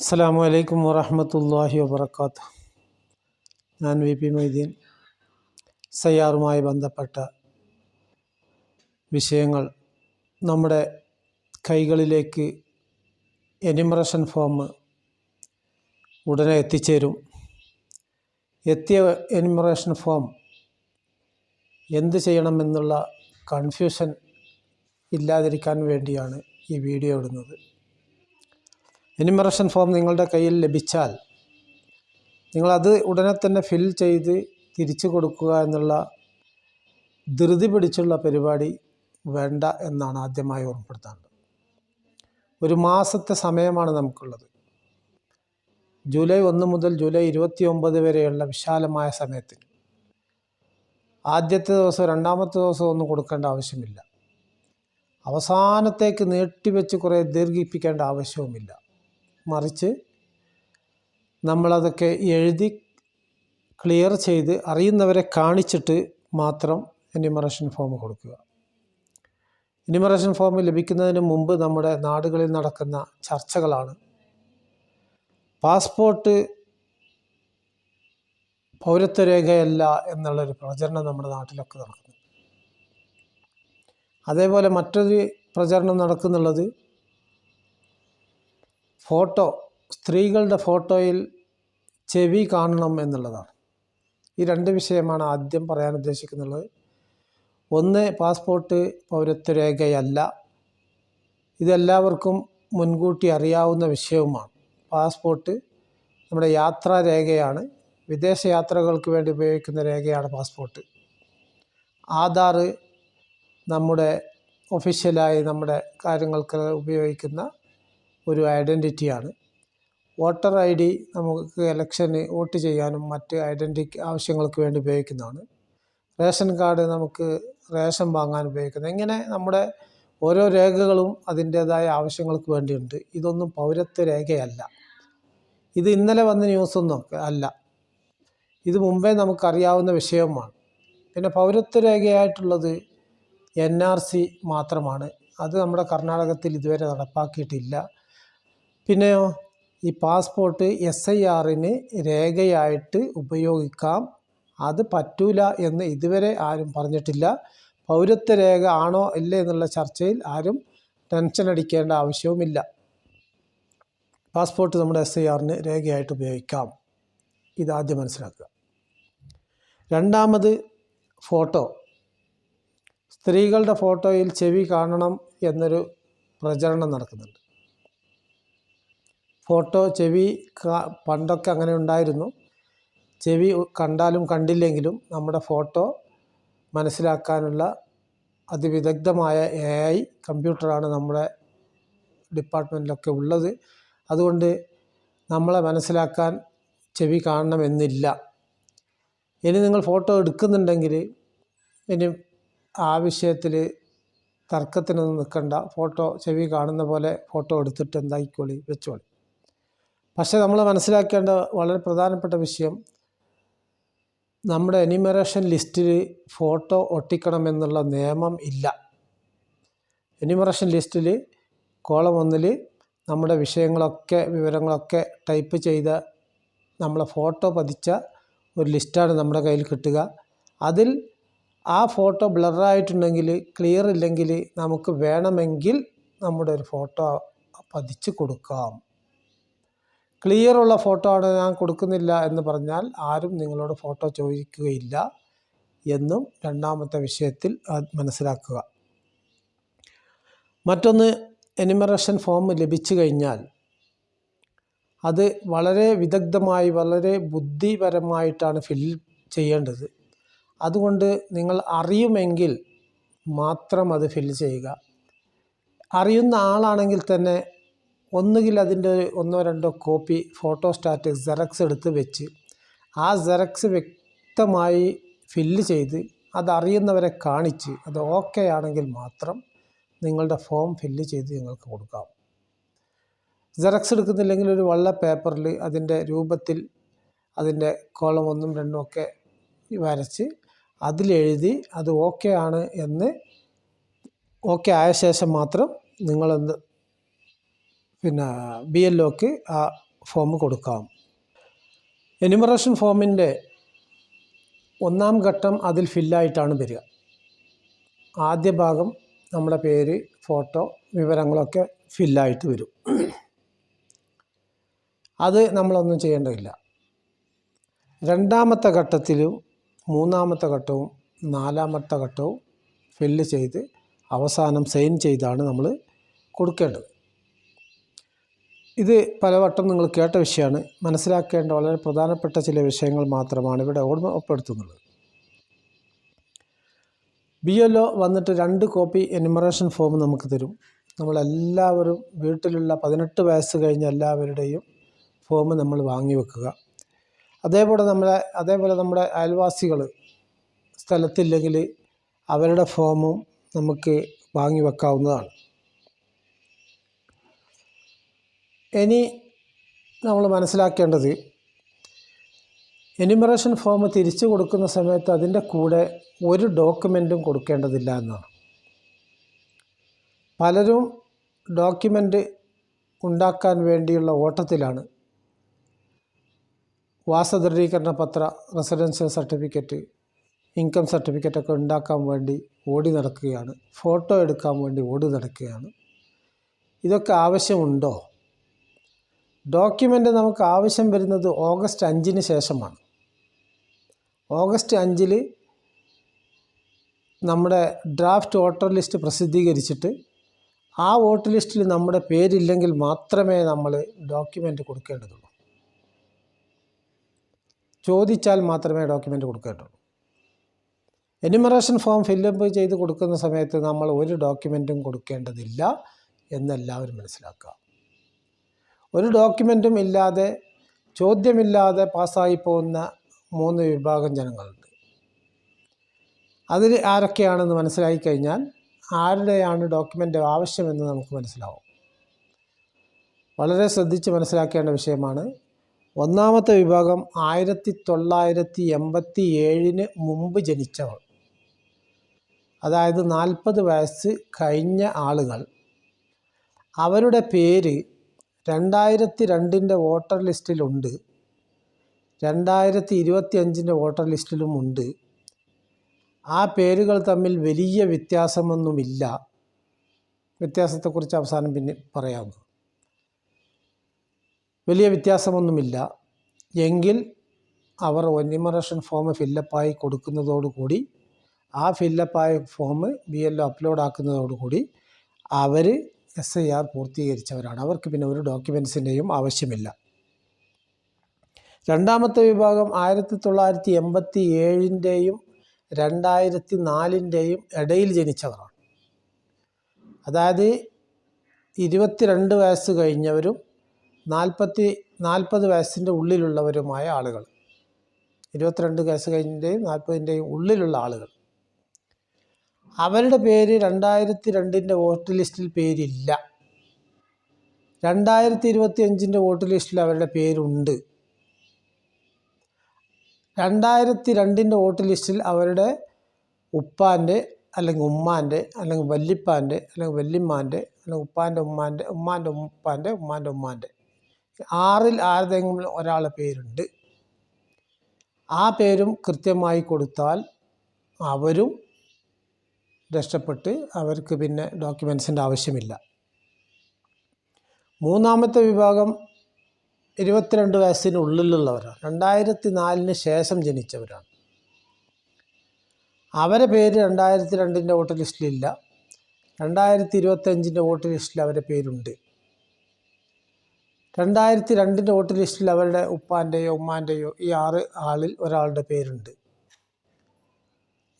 അസ്സലാമു അലൈക്കും വറഹ്മത്തുള്ളാഹി വബറകാതുഹു. ഞാൻ വി മൊയ്തീൻ. സയ്യാറുമായി ബന്ധപ്പെട്ട വിഷയങ്ങൾ നമ്മുടെ കൈകളിലേക്ക് എനിമറേഷൻ ഫോം ഉടനെ എത്തിച്ചേരും. എത്തിയ എനിമറേഷൻ ഫോം എന്ത് ചെയ്യണമെന്നുള്ള കൺഫ്യൂഷൻ ഇല്ലാതിരിക്കാൻ വേണ്ടിയാണ് ഈ വീഡിയോ ഇടുന്നത്. എനിമറേഷൻ ഫോം നിങ്ങളുടെ കയ്യിൽ ലഭിച്ചാൽ നിങ്ങളത് ഉടനെ തന്നെ ഫിൽ ചെയ്ത് തിരിച്ചു കൊടുക്കുക എന്നുള്ള ധൃതി പിടിച്ചുള്ള പരിപാടി വേണ്ട എന്നാണ് ആദ്യമായി ഓർമ്മപ്പെടുത്താറുള്ളത്. ഒരു മാസത്തെ സമയമാണ് നമുക്കുള്ളത്. ജൂലൈ 1 മുതൽ ജൂലൈ 29 വരെയുള്ള വിശാലമായ സമയത്തിന് ആദ്യത്തെ ദിവസം രണ്ടാമത്തെ ദിവസം ഒന്നും കൊടുക്കേണ്ട ആവശ്യമില്ല. അവസാനത്തേക്ക് നീട്ടിവെച്ച് കുറേ ദീർഘിപ്പിക്കേണ്ട ആവശ്യവുമില്ല. മറിച്ച് നമ്മളതൊക്കെ എഴുതി ക്ലിയർ ചെയ്ത് അറിയുന്നവരെ കാണിച്ചിട്ട് മാത്രം എനിമറേഷൻ ഫോം കൊടുക്കുക. എനിമറേഷൻ ഫോം ലഭിക്കുന്നതിന് മുമ്പ് നമ്മുടെ നാടുകളിൽ നടക്കുന്ന ചർച്ചകളാണ് പാസ്പോർട്ട് പൗരത്വരേഖയല്ല എന്നുള്ളൊരു പ്രചരണം നമ്മുടെ നാട്ടിലൊക്കെ നടക്കുന്നു. അതേപോലെ മറ്റൊരു പ്രചരണം നടക്കുന്നുള്ളത് സ്ത്രീകളുടെ ഫോട്ടോയിൽ ചെവി കാണണം എന്നുള്ളതാണ്. ഈ രണ്ട് വിഷയമാണ് ആദ്യം പറയാൻ ഉദ്ദേശിക്കുന്നുള്ളത്. ഒന്ന്, പാസ്പോർട്ട് പൗരത്വരേഖയല്ല. ഇതെല്ലാവർക്കും മുൻകൂട്ടി അറിയാവുന്ന വിഷയവുമാണ്. പാസ്പോർട്ട് നമ്മുടെ യാത്രാരേഖയാണ്. വിദേശ യാത്രകൾക്ക് വേണ്ടി ഉപയോഗിക്കുന്ന രേഖയാണ് പാസ്പോർട്ട്. ആധാർ നമ്മുടെ ഒഫീഷ്യലായി നമ്മുടെ കാര്യങ്ങൾക്ക് ഉപയോഗിക്കുന്ന ഒരു ഐഡൻറ്റിറ്റിയാണ്. വോട്ടർ ID നമുക്ക് ഇലക്ഷന് വോട്ട് ചെയ്യാനും മറ്റ് ഐഡൻറ്റിറ്റി ആവശ്യങ്ങൾക്ക് വേണ്ടി ഉപയോഗിക്കുന്നതാണ്. റേഷൻ കാർഡ് നമുക്ക് റേഷൻ വാങ്ങാൻ ഉപയോഗിക്കുന്നത്. ഇങ്ങനെ നമ്മുടെ ഓരോ രേഖകളും അതിൻ്റേതായ ആവശ്യങ്ങൾക്ക് വേണ്ടിയുണ്ട്. ഇതൊന്നും പൗരത്വ രേഖയല്ല. ഇത് ഇന്നലെ വന്ന ന്യൂസൊന്നും അല്ല. ഇത് മുമ്പേ നമുക്കറിയാവുന്ന വിഷയവുമാണ്. പിന്നെ പൗരത്വ രേഖയായിട്ടുള്ളത് NRC മാത്രമാണ്. അത് നമ്മുടെ കർണാടകത്തിൽ ഇതുവരെ നടപ്പാക്കിയിട്ടില്ല. പിന്നെയോ ഈ പാസ്പോർട്ട് SIRന് രേഖയായിട്ട് ഉപയോഗിക്കാം. അത് പറ്റൂല എന്ന് ഇതുവരെ ആരും പറഞ്ഞിട്ടില്ല. പൗരത്വ രേഖ ആണോ അല്ലേ എന്നുള്ള ചർച്ചയിൽ ആരും ടെൻഷൻ അടിക്കേണ്ട ആവശ്യവുമില്ല. പാസ്പോർട്ട് നമ്മുടെ SIRന് രേഖയായിട്ട് ഉപയോഗിക്കാം. ഇതാദ്യം മനസ്സിലാക്കുക. രണ്ടാമത്, ഫോട്ടോ. സ്ത്രീകളുടെ ഫോട്ടോയിൽ ചെവി കാണണം എന്നൊരു പ്രചരണം നടക്കുന്നുണ്ട്. ചെവി പണ്ടൊക്കെ അങ്ങനെ ഉണ്ടായിരുന്നു. ചെവി കണ്ടാലും കണ്ടില്ലെങ്കിലും നമ്മുടെ ഫോട്ടോ മനസ്സിലാക്കാനുള്ള അതിവിദഗ്ധമായ AI കമ്പ്യൂട്ടറാണ് നമ്മുടെ ഡിപ്പാർട്ട്മെൻറ്റിലൊക്കെ ഉള്ളത്. അതുകൊണ്ട് നമ്മളെ മനസ്സിലാക്കാൻ ചെവി കാണണമെന്നില്ല. ഇനി നിങ്ങൾ ഫോട്ടോ എടുക്കുന്നുണ്ടെങ്കിൽ ഇനി ആ വിഷയത്തിൽ തർക്കത്തിനൊന്നും നിൽക്കണ്ട. ചെവി കാണുന്ന പോലെ ഫോട്ടോ എടുത്തിട്ട് എന്തായിക്കോളി വെച്ചോളി. പക്ഷേ നമ്മൾ മനസ്സിലാക്കേണ്ട വളരെ പ്രധാനപ്പെട്ട വിഷയം, നമ്മുടെ എനിമറേഷൻ ലിസ്റ്റിൽ ഫോട്ടോ ഒട്ടിക്കണമെന്നുള്ള നിയമം ഇല്ല. എനിമറേഷൻ ലിസ്റ്റിൽ കോളം 1 നമ്മുടെ വിവരങ്ങളൊക്കെ ടൈപ്പ് ചെയ്ത നമ്മളെ ഫോട്ടോ പതിച്ച ഒരു ലിസ്റ്റാണ് നമ്മുടെ കയ്യിൽ കിട്ടുക. അതിൽ ആ ഫോട്ടോ ബ്ലറായിട്ടുണ്ടെങ്കിൽ, ക്ലിയർ ഇല്ലെങ്കിൽ നമുക്ക് വേണമെങ്കിൽ നമ്മുടെ ഒരു ഫോട്ടോ പതിച്ച് കൊടുക്കാം. ക്ലിയറുള്ള ഫോട്ടോ ആണ് ഞാൻ കൊടുക്കുന്നില്ല എന്ന് പറഞ്ഞാൽ ആരും നിങ്ങളോട് ഫോട്ടോ ചോദിക്കുകയില്ല എന്നും രണ്ടാമത്തെ വിഷയത്തിൽ മനസ്സിലാക്കുക. മറ്റൊന്ന്, എനിമറേഷൻ ഫോം ലഭിച്ചു കഴിഞ്ഞാൽ അത് വളരെ വിദഗ്ധമായി വളരെ ബുദ്ധിപരമായിട്ടാണ് ഫിൽ ചെയ്യേണ്ടത്. അതുകൊണ്ട് നിങ്ങൾ അറിയുമെങ്കിൽ മാത്രം അത് ഫിൽ ചെയ്യുക. അറിയുന്ന ആളാണെങ്കിൽ തന്നെ ഒന്നുകിൽ അതിൻ്റെ 1-2 കോപ്പി ഫോട്ടോസ്റ്റാറ്റ് സെറക്സ് എടുത്ത് വെച്ച് ആ സെറക്സ് വ്യക്തമായി ഫില്ല് ചെയ്ത് അതറിയുന്നവരെ കാണിച്ച് അത് ഓക്കെ ആണെങ്കിൽ മാത്രം നിങ്ങളുടെ ഫോം ഫില്ല് ചെയ്ത് നിങ്ങൾക്ക് കൊടുക്കാം. സെറക്സ് എടുക്കുന്നില്ലെങ്കിൽ ഒരു വെള്ള പേപ്പറിൽ അതിൻ്റെ രൂപത്തിൽ അതിൻ്റെ കോളം 1, 2 ഒക്കെ വരച്ച് അതിലെഴുതി അത് ഓക്കെ ആണ് എന്ന് ഓക്കെ ആയ ശേഷം മാത്രം നിങ്ങളെന്ത് BLOക്ക് ആ ഫോം കൊടുക്കാം. എന്യൂമറേഷൻ ഫോമിൻ്റെ ഒന്നാം ഘട്ടം അതിൽ ഫില്ലായിട്ടാണ് വരിക. ആദ്യ ഭാഗം നമ്മുടെ പേര്, ഫോട്ടോ, വിവരങ്ങളൊക്കെ ഫില്ലായിട്ട് വരും. അത് നമ്മളൊന്നും ചെയ്യേണ്ടതില്ല. രണ്ടാമത്തെ ഘട്ടത്തിലും മൂന്നാമത്തെ ഘട്ടവും നാലാമത്തെ ഘട്ടവും ഫില്ല് ചെയ്ത് അവസാനം സൈൻ ചെയ്താണ് നമ്മൾ കൊടുക്കേണ്ടത്. ഇത് പലവട്ടം നിങ്ങൾ കേട്ട വിഷയമാണ്. മനസ്സിലാക്കേണ്ട വളരെ പ്രധാനപ്പെട്ട ചില വിഷയങ്ങൾ മാത്രമാണ് ഇവിടെ ഓർമ്മപ്പെടുത്തുന്നത്. BLO വന്നിട്ട് 2 കോപ്പി എന്യൂമറേഷൻ ഫോം നമുക്ക് തരും. നമ്മളെല്ലാവരും വീട്ടിലുള്ള 18 വയസ്സ് കഴിഞ്ഞ എല്ലാവരുടെയും ഫോം നമ്മൾ വാങ്ങി വെക്കുക. അതേപോലെ നമ്മുടെ അയൽവാസികൾ സ്ഥലത്തില്ലെങ്കിൽ അവരുടെ ഫോമും നമുക്ക് വാങ്ങി വെക്കാവുന്നതാണ്. ഇനി നമ്മൾ മനസ്സിലാക്കേണ്ടത്, എന്യൂമറേഷൻ ഫോം തിരിച്ചു കൊടുക്കുന്ന സമയത്ത് അതിൻ്റെ കൂടെ ഒരു ഡോക്യുമെൻറ്റും കൊടുക്കേണ്ടതില്ല എന്നാണ്. പലരും ഡോക്യുമെൻ്റ് ഉണ്ടാക്കാൻ വേണ്ടിയുള്ള ഓട്ടത്തിലാണ്. വാസദൃഢീകരണ പത്ര, റെസിഡൻഷ്യൽ സർട്ടിഫിക്കറ്റ്, ഇൻകം സർട്ടിഫിക്കറ്റൊക്കെ ഉണ്ടാക്കാൻ വേണ്ടി ഓടി നടക്കുകയാണ്. ഫോട്ടോ എടുക്കാൻ വേണ്ടി ഓടി നടക്കുകയാണ്. ഇതൊക്കെ ആവശ്യമുണ്ടോ? ഡോക്യുമെൻ്റ് നമുക്ക് ആവശ്യം വരുന്നത് ഓഗസ്റ്റ് 5 ശേഷമാണ്. ഓഗസ്റ്റ് 5 നമ്മുടെ ഡ്രാഫ്റ്റ് വോട്ടർ ലിസ്റ്റ് പ്രസിദ്ധീകരിച്ചിട്ട് ആ വോട്ടർ ലിസ്റ്റിൽ നമ്മുടെ പേരില്ലെങ്കിൽ മാത്രമേ നമ്മൾ ഡോക്യുമെൻ്റ് കൊടുക്കേണ്ടതുള്ളൂ. ചോദിച്ചാൽ മാത്രമേ ഡോക്യുമെൻ്റ് കൊടുക്കേണ്ടതുള്ളൂ. എന്യൂമറേഷൻ ഫോം ഫില്ലപ്പ് ചെയ്ത് കൊടുക്കുന്ന സമയത്ത് നമ്മൾ ഒരു ഡോക്യുമെൻറ്റും കൊടുക്കേണ്ടതില്ല എന്നെല്ലാവരും മനസ്സിലാക്കുക. ഒരു ഡോക്യുമെൻറ്റും ഇല്ലാതെ, ചോദ്യമില്ലാതെ പാസ്സായി പോകുന്ന 3 വിഭാഗം ജനങ്ങളുണ്ട്. അതിൽ ആരൊക്കെയാണെന്ന് മനസ്സിലാക്കി കഴിഞ്ഞാൽ ആരുടെയാണ് ഡോക്യുമെൻ്റ് ആവശ്യമെന്ന് നമുക്ക് മനസ്സിലാവും. വളരെ ശ്രദ്ധിച്ച് മനസ്സിലാക്കേണ്ട വിഷയമാണ്. ഒന്നാമത്തെ വിഭാഗം 1987 മുമ്പ് ജനിച്ചവർ, അതായത് 40 വയസ്സ് കഴിഞ്ഞ ആളുകൾ. അവരുടെ പേര് 2002 വോട്ടർ ലിസ്റ്റിലുണ്ട്, 2025 വോട്ടർ ലിസ്റ്റിലും ഉണ്ട്. ആ പേരുകൾ തമ്മിൽ വലിയ വ്യത്യാസമൊന്നുമില്ല. വ്യത്യാസത്തെക്കുറിച്ച് അവസാനം പിന്നെ പറയാവുന്നത്. വലിയ വ്യത്യാസമൊന്നുമില്ല എങ്കിൽ അവർ എന്യൂമറേഷൻ ഫോം ഫില്ലപ്പായി കൊടുക്കുന്നതോടുകൂടി, ആ ഫില്ലപ്പായ ഫോം BLO അപ്ലോഡ് ആക്കുന്നതോടുകൂടി അവർ SIR പൂർത്തീകരിച്ചവരാണ്. അവർക്ക് പിന്നെ ഒരു ഡോക്യുമെൻസിൻ്റെയും ആവശ്യമില്ല. രണ്ടാമത്തെ വിഭാഗം 1987 2004 ഇടയിൽ ജനിച്ചവരാണ്. അതായത് 22 വയസ്സ് കഴിഞ്ഞവരും 40 വയസ്സിൻ്റെ ഉള്ളിലുള്ളവരുമായ ആളുകൾ. 22 വയസ്സ് കഴിഞ്ഞതിൻ്റെയും 40ൻ്റെയും ഉള്ളിലുള്ള ആളുകൾ. അവരുടെ പേര് 2002 വോട്ടർ ലിസ്റ്റിൽ പേരില്ല. 2025 വോട്ടർ ലിസ്റ്റിൽ അവരുടെ പേരുണ്ട്. 2002 വോട്ടർ ലിസ്റ്റിൽ അവരുടെ ഉപ്പാൻ്റെ അല്ലെങ്കിൽ ഉമ്മാൻ്റെ അല്ലെങ്കിൽ വല്യപ്പാൻ്റെ അല്ലെങ്കിൽ വല്യമ്മാൻ്റെ അല്ലെങ്കിൽ ഉപ്പാൻ്റെ ഉമ്മാൻ്റെ ഉപ്പാൻ്റെ ഉമ്മാൻ്റെ 6ൽ ആരുടെയെങ്കിലും ഒരാളുടെ പേരുണ്ട്. ആ പേരും കൃത്യമായി കൊടുത്താൽ അവരും രക്ഷപ്പെട്ട്, അവർക്ക് പിന്നെ ഡോക്യുമെൻസിൻ്റെ ആവശ്യമില്ല. മൂന്നാമത്തെ വിഭാഗം 22 വയസ്സിനുള്ളിലുള്ളവരാണ്, 2004 ശേഷം ജനിച്ചവരാണ്. അവരെ പേര് 2002 വോട്ടർ ലിസ്റ്റിലില്ല, 2025 വോട്ടർ ലിസ്റ്റിൽ അവരുടെ പേരുണ്ട്. 2002 വോട്ടർ ലിസ്റ്റിൽ അവരുടെ ഉപ്പാൻ്റെയോ ഉമ്മാൻ്റെയോ ഈ 6 ആളിൽ ഒരാളുടെ പേരുണ്ട്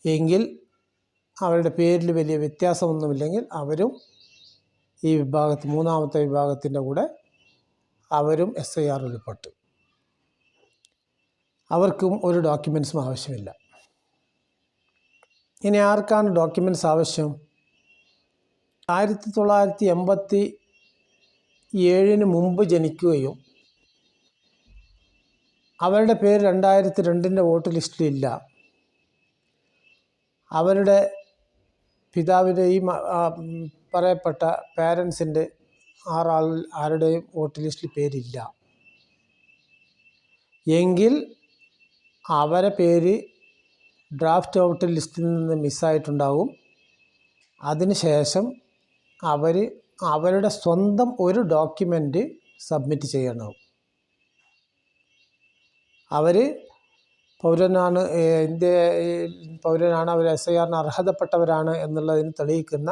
എങ്കിൽ, അവരുടെ പേരിൽ വലിയ വ്യത്യാസമൊന്നുമില്ലെങ്കിൽ അവരും ഈ മൂന്നാമത്തെ വിഭാഗത്തിൻ്റെ കൂടെ അവരും SIR ഉൾപ്പെട്ടു. അവർക്കും ഒരു ഡോക്യുമെൻസും ആവശ്യമില്ല. ഇനി ആർക്കാണ് ഡോക്യുമെൻറ്റ്സ് ആവശ്യം? 1987 മുമ്പ് ജനിക്കുകയും അവരുടെ പേര് 2002 വോട്ടർ ലിസ്റ്റിലില്ല, അവരുടെ പിതാവിൻ്റെ ഈ പറയപ്പെട്ട പേരൻസിൻ്റെ 6 ആരുടെയും വോട്ടർ ലിസ്റ്റിൽ പേരില്ല എങ്കിൽ അവരെ പേര് ഡ്രാഫ്റ്റ് ഔട്ട് ലിസ്റ്റിൽ നിന്ന് മിസ്സായിട്ടുണ്ടാവും. അതിനുശേഷം അവരുടെ സ്വന്തം ഒരു ഡോക്യുമെൻ്റ് സബ്മിറ്റ് ചെയ്യണം. അവർ പൗരനാണ്, ഇന്ത്യ പൗരനാണ്, അവർ SIRന് അർഹതപ്പെട്ടവരാണ് എന്നുള്ളതിന് തെളിയിക്കുന്ന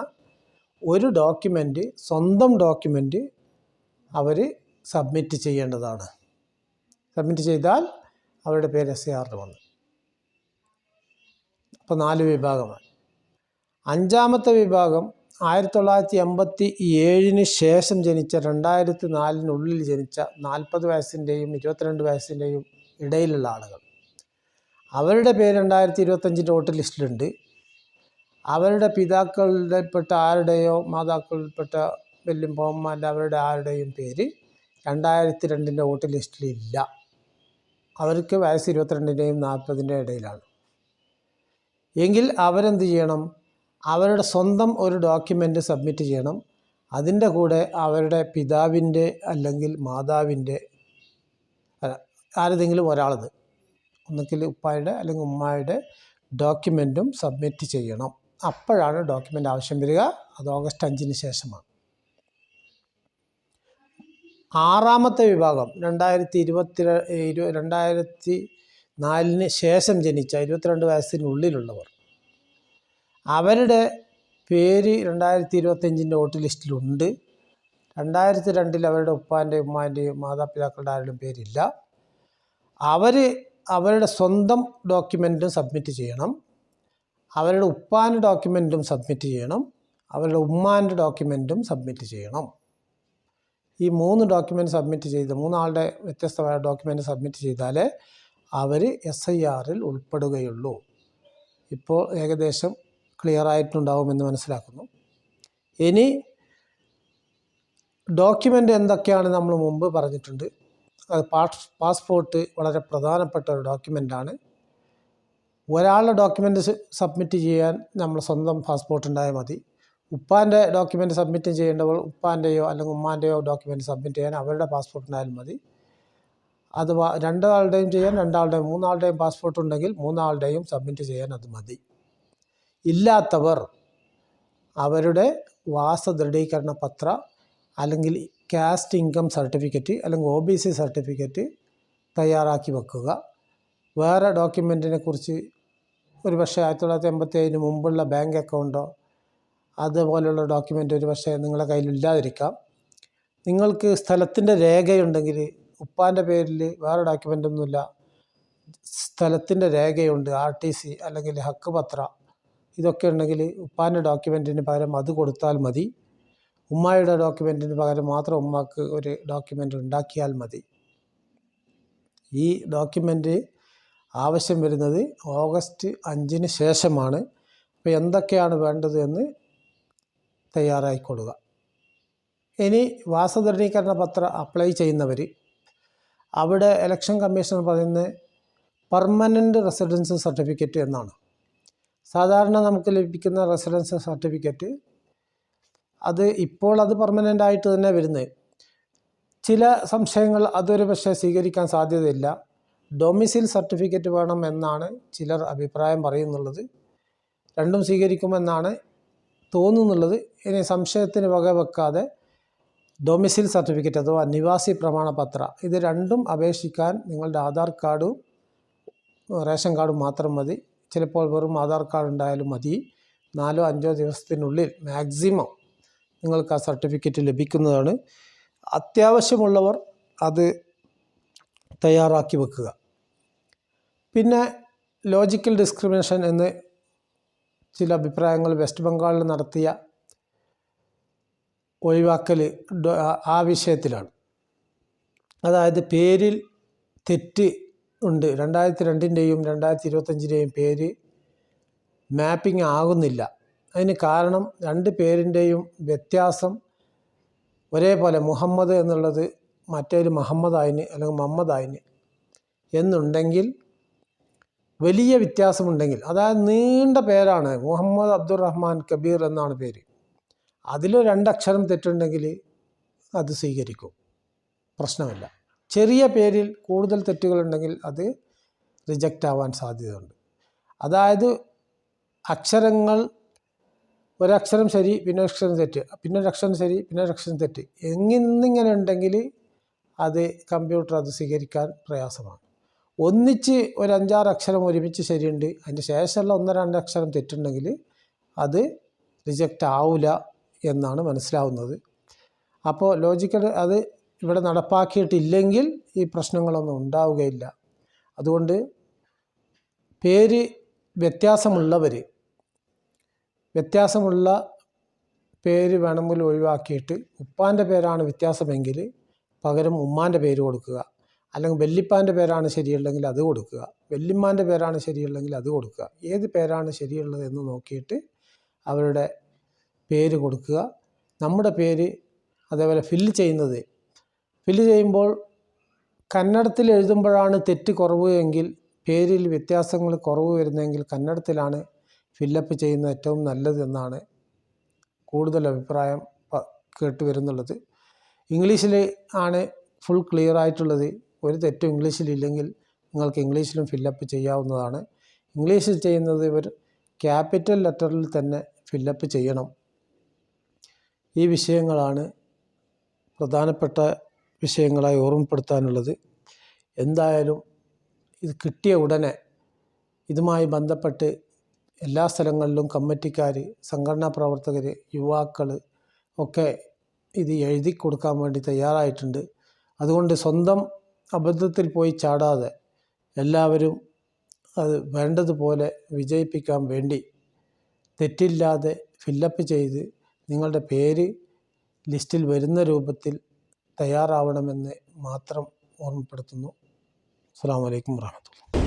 ഒരു ഡോക്യുമെൻ്റ്, സ്വന്തം ഡോക്യുമെൻ്റ് അവർ സബ്മിറ്റ് ചെയ്യേണ്ടതാണ്. സബ്മിറ്റ് ചെയ്താൽ അവരുടെ പേര് SIRന് വന്നു. അപ്പോൾ 4 വിഭാഗമാണ്. 5ാമത്തെ വിഭാഗം 1987 ശേഷം ജനിച്ച 2004 ജനിച്ച 40 വയസ്സിൻ്റെയും 22 വയസ്സിൻ്റെയും ഇടയിലുള്ള ആളുകൾ. അവരുടെ പേര് 2025 വോട്ടർ ലിസ്റ്റിലുണ്ട്. അവരുടെ പിതാക്കളുടെപ്പെട്ട ആരുടെയോ മാതാക്കളിൽപ്പെട്ട വല്യമ്മമാരുടെ അവരുടെ ആരുടെയും പേര് 2002 വോട്ടർ ലിസ്റ്റിലില്ല. അവർക്ക് വയസ്സ് 22ൻ്റെയും 40ൻ്റെയും ഇടയിലാണ്. എങ്കിൽ അവരെന്ത് ചെയ്യണം? അവരുടെ സ്വന്തം ഒരു ഡോക്യുമെൻ്റ് സബ്മിറ്റ് ചെയ്യണം. അതിൻ്റെ കൂടെ അവരുടെ പിതാവിൻ്റെ അല്ലെങ്കിൽ മാതാവിൻ്റെ ആരെതെങ്കിലും ഒരാളത്, ഒന്നുകിൽ ഉപ്പായുടെ അല്ലെങ്കിൽ ഉമ്മായുടെ ഡോക്യുമെൻറ്റും സബ്മിറ്റ് ചെയ്യണം. അപ്പോഴാണ് ഡോക്യുമെൻ്റ് ആവശ്യം വരിക. അത് ഓഗസ്റ്റ് 5 ശേഷമാണ്. 6ാമത്തെ വിഭാഗം 2004 ശേഷം ജനിച്ച 22 വയസ്സിനുള്ളിലുള്ളവർ. അവരുടെ പേര് 2025 വോട്ടർ ലിസ്റ്റിലുണ്ട്. 2002 അവരുടെ ഉപ്പാൻ്റെയും ഉമ്മാൻ്റെയും മാതാപിതാക്കളുടെ ആരുടെയും പേരില്ല. അവരുടെ സ്വന്തം ഡോക്യുമെൻറ്റും സബ്മിറ്റ് ചെയ്യണം. അവരുടെ ഉപ്പാൻ്റെ ഡോക്യുമെൻറ്റും സബ്മിറ്റ് ചെയ്യണം. അവരുടെ ഉമ്മാൻ്റെ ഡോക്യുമെൻറ്റും സബ്മിറ്റ് ചെയ്യണം. ഈ 3 ഡോക്യുമെൻറ്റ് സബ്മിറ്റ് ചെയ്ത് 3 ആളുടെ വ്യത്യസ്തമായ ഡോക്യുമെൻറ്റ് സബ്മിറ്റ് ചെയ്താലേ അവർ SIRൽ ഉൾപ്പെടുകയുള്ളൂ. ഇപ്പോൾ ഏകദേശം ക്ലിയർ ആയിട്ടുണ്ടാവുമെന്ന് മനസ്സിലാക്കുന്നു. ഇനി ഡോക്യുമെൻ്റ് എന്തൊക്കെയാണ് നമ്മൾ മുമ്പ് പറഞ്ഞിട്ടുണ്ട്. അത് പാസ്പോർട്ട് വളരെ പ്രധാനപ്പെട്ട ഒരു ഡോക്യുമെൻ്റാണ്. ഒരാളുടെ ഡോക്യുമെൻ്റ് സബ്മിറ്റ് ചെയ്യാൻ നമ്മൾ സ്വന്തം പാസ്പോർട്ട് ഉണ്ടായാൽ മതി. ഉപ്പാൻ്റെ ഡോക്യുമെൻ്റ് സബ്മിറ്റ് ചെയ്യേണ്ടവർ ഉപ്പാൻ്റെയോ അല്ലെങ്കിൽ ഉമ്മാൻ്റെയോ ഡോക്യുമെൻ്റ് സബ്മിറ്റ് ചെയ്യാൻ അവരുടെ പാസ്പോർട്ട് ഉണ്ടായാലും മതി. അഥവാ 2 ആളുടെയും ചെയ്യാൻ 2 ആളുടെയും 3 ആളുടെയും പാസ്പോർട്ട് ഉണ്ടെങ്കിൽ 3 ആളുടെയും സബ്മിറ്റ് ചെയ്യാൻ അത് മതി. ഇല്ലാത്തവർ അവരുടെ വാസദൃഢീകരണ പത്ര അല്ലെങ്കിൽ കാസ്റ്റ് ഇൻകം സർട്ടിഫിക്കറ്റ് അല്ലെങ്കിൽ OBC സർട്ടിഫിക്കറ്റ് തയ്യാറാക്കി വെക്കുക. വേറെ ഡോക്യുമെൻറ്റിനെ കുറിച്ച് ഒരു പക്ഷേ 1987 മുമ്പുള്ള ബാങ്ക് അക്കൗണ്ടോ അതുപോലുള്ള ഡോക്യുമെൻ്റ് ഒരു പക്ഷേ നിങ്ങളുടെ കയ്യിലില്ലാതിരിക്കാം. നിങ്ങൾക്ക് സ്ഥലത്തിൻ്റെ രേഖയുണ്ടെങ്കിൽ, ഉപ്പാൻ്റെ പേരിൽ വേറെ ഡോക്യുമെൻ്റൊന്നുമില്ല, സ്ഥലത്തിൻ്റെ രേഖയുണ്ട്, RTC അല്ലെങ്കിൽ ഹക്ക് പത്ര, ഇതൊക്കെ ഉണ്ടെങ്കിൽ ഉപ്പാൻ്റെ ഡോക്യുമെൻറ്റിന് പകരം അത് കൊടുത്താൽ മതി. ഉമ്മായുടെ ഡോക്യുമെൻറ്റിന് പകരം മാത്രം ഉമ്മാക്ക് ഒരു ഡോക്യുമെൻ്റ് ഉണ്ടാക്കിയാൽ മതി. ഈ ഡോക്യുമെൻ്റ് ആവശ്യം വരുന്നത് ഓഗസ്റ്റ് 5 ശേഷമാണ്. അപ്പോൾ എന്തൊക്കെയാണ് വേണ്ടത് എന്ന് തയ്യാറായിക്കൊള്ളുക. ഇനി വാസദൃഢീകരണ പത്രം അപ്ലൈ ചെയ്യുന്നവർ, അവിടെ ഇലക്ഷൻ കമ്മീഷൻ പറയുന്നത് പെർമനൻ്റ് റെസിഡൻസ് സർട്ടിഫിക്കറ്റ് എന്നാണ്. സാധാരണ നമുക്ക് ലഭിക്കുന്ന റെസിഡൻസ് സർട്ടിഫിക്കറ്റ് ഇപ്പോൾ അത് പെർമനൻ്റ് ആയിട്ട് തന്നെ വരുന്നത്. ചില സംശയങ്ങൾ അതൊരു പക്ഷേ സ്വീകരിക്കാൻ സാധ്യതയില്ല. ഡൊമിസിൽ സർട്ടിഫിക്കറ്റ് വേണം എന്നാണ് ചിലർ അഭിപ്രായം പറയുന്നുള്ളത്. രണ്ടും സ്വീകരിക്കുമെന്നാണ് തോന്നുന്നുള്ളത്. ഇനി സംശയത്തിന് വകവെക്കാതെ ഡൊമിസിൽ സർട്ടിഫിക്കറ്റ് അഥവാ നിവാസി പ്രമാണപത്ര, ഇത് രണ്ടും അപേക്ഷിക്കാൻ നിങ്ങളുടെ ആധാർ കാർഡും റേഷൻ കാർഡും മാത്രം മതി. ചിലപ്പോൾ വെറും ആധാർ കാർഡ് ഉണ്ടായാലും മതി. 4-5 ദിവസത്തിനുള്ളിൽ മാക്സിമം നിങ്ങൾക്ക് ആ സർട്ടിഫിക്കറ്റ് ലഭിക്കുന്നതാണ്. അത്യാവശ്യമുള്ളവർ അത് തയ്യാറാക്കി വെക്കുക. പിന്നെ ലോജിക്കൽ ഡിസ്ക്രിമിനേഷൻ എന്ന് ചില അഭിപ്രായങ്ങൾ വെസ്റ്റ് ബംഗാളിൽ നടത്തിയ ഒഴിവാക്കൽ ആ വിഷയത്തിലാണ്. അതായത് പേരിൽ തെറ്റ് ഉണ്ട്. 2002-ൻ്റെയും 2025-ൻ്റെയും പേര് മാപ്പിംഗ് ആകുന്നില്ല. അതിന് കാരണം 2 പേരിൻ്റെയും വ്യത്യാസം ഒരേപോലെ, മുഹമ്മദ് എന്നുള്ളത് മറ്റൊരു മുഹമ്മദായിന് അല്ലെങ്കിൽ മുഹമ്മദായിന് എന്നുണ്ടെങ്കിൽ വലിയ വ്യത്യാസമുണ്ടെങ്കിൽ, അതായത് നീണ്ട പേരാണ്, മുഹമ്മദ് അബ്ദുറഹ്മാൻ കബീർ എന്നാണ് പേര്, അതിൽ 2 അക്ഷരം തെറ്റുണ്ടെങ്കിൽ അത് സ്വീകരിക്കും, പ്രശ്നമില്ല. ചെറിയ പേരിൽ കൂടുതൽ തെറ്റുകളുണ്ടെങ്കിൽ അത് റിജക്റ്റ് ആവാൻ സാധ്യതയുണ്ട്. അതായത് അക്ഷരങ്ങൾ ഒരക്ഷരം ശരി പിന്നെ അക്ഷരം തെറ്റ്, പിന്നെ ഒരക്ഷരം ശരി പിന്നെ ഒരക്ഷരം തെറ്റ് എന്നിങ്ങനെ ഉണ്ടെങ്കിൽ അത് കമ്പ്യൂട്ടർ അത് സ്വീകരിക്കാൻ പ്രയാസമാണ്. ഒന്നിച്ച് ഒരു 5-6 അക്ഷരം ഒരുമിച്ച് ശരിയുണ്ട്, അതിൻ്റെ ശേഷമുള്ള 1-2 അക്ഷരം തെറ്റുണ്ടെങ്കിൽ അത് റിജക്റ്റ് ആവില്ല എന്നാണ് മനസ്സിലാവുന്നത്. അപ്പോൾ ലോജിക്കൽ അത് ഇവിടെ നടപ്പാക്കിയിട്ടില്ലെങ്കിൽ ഈ പ്രശ്നങ്ങളൊന്നും ഉണ്ടാവുകയില്ല. അതുകൊണ്ട് പേര് വ്യത്യാസമുള്ള പേര് വേണമെങ്കിൽ ഒഴിവാക്കിയിട്ട് ഉപ്പാൻ്റെ പേരാണ് വ്യത്യാസമെങ്കിൽ പകരം ഉമ്മാൻ്റെ പേര് കൊടുക്കുക, അല്ലെങ്കിൽ വല്യപ്പാൻ്റെ പേരാണ് ശരിയുള്ളെങ്കിൽ അത് കൊടുക്കുക, വല്യമ്മാൻ്റെ പേരാണ് ശരിയുള്ളെങ്കിൽ അത് കൊടുക്കുക. ഏത് പേരാണ് ശരിയുള്ളത് എന്ന് നോക്കിയിട്ട് അവരുടെ പേര് കൊടുക്കുക. നമ്മുടെ പേര് അതേപോലെ ഫില്ല് ചെയ്യുമ്പോൾ കന്നഡത്തിൽ എഴുതുമ്പോഴാണ് തെറ്റ് കുറവ് എങ്കിൽ, പേരിൽ വ്യത്യാസങ്ങൾ കുറവ് വരുന്നതെങ്കിൽ കന്നഡത്തിലാണ് ഫില്ലപ്പ് ചെയ്യുന്നത് ഏറ്റവും നല്ലത് എന്നാണ് കൂടുതൽ അഭിപ്രായം കേട്ട് വരുന്നുള്ളത്. ഇംഗ്ലീഷിൽ ആണ് ഫുൾ ക്ലിയർ ആയിട്ടുള്ളത്. ഒരു തെറ്റും ഇംഗ്ലീഷിലില്ലെങ്കിൽ നിങ്ങൾക്ക് ഇംഗ്ലീഷിലും ഫില്ലപ്പ് ചെയ്യാവുന്നതാണ്. ഇംഗ്ലീഷിൽ ചെയ്യുന്നത് ഇവർ ക്യാപിറ്റൽ ലെറ്ററിൽ തന്നെ ഫില്ലപ്പ് ചെയ്യണം. ഈ വിഷയങ്ങളാണ് പ്രധാനപ്പെട്ട വിഷയങ്ങളായി ഓർമ്മപ്പെടുത്താനുള്ളത്. എന്തായാലും ഇത് കിട്ടിയ ഉടനെ ഇതുമായി ബന്ധപ്പെട്ട് എല്ലാ സ്ഥലങ്ങളിലും കമ്മിറ്റിക്കാർ, സംഘടനാ പ്രവർത്തകർ, യുവാക്കൾ ഒക്കെ ഇത് എഴുതി കൊടുക്കാൻ വേണ്ടി തയ്യാറായിട്ടുണ്ട്. അതുകൊണ്ട് സ്വന്തം അബദ്ധത്തിൽ പോയി ചാടാതെ എല്ലാവരും അത് വേണ്ടതുപോലെ വിജയിപ്പിക്കാൻ വേണ്ടി തെറ്റില്ലാതെ ഫില്ലപ്പ് ചെയ്ത് നിങ്ങളുടെ പേര് ലിസ്റ്റിൽ വരുന്ന രൂപത്തിൽ തയ്യാറാവണമെന്ന് മാത്രം ഓർമ്മപ്പെടുത്തുന്നു. അസ്സലാമു അലൈക്കും വറഹ്മത്തുള്ളാഹി.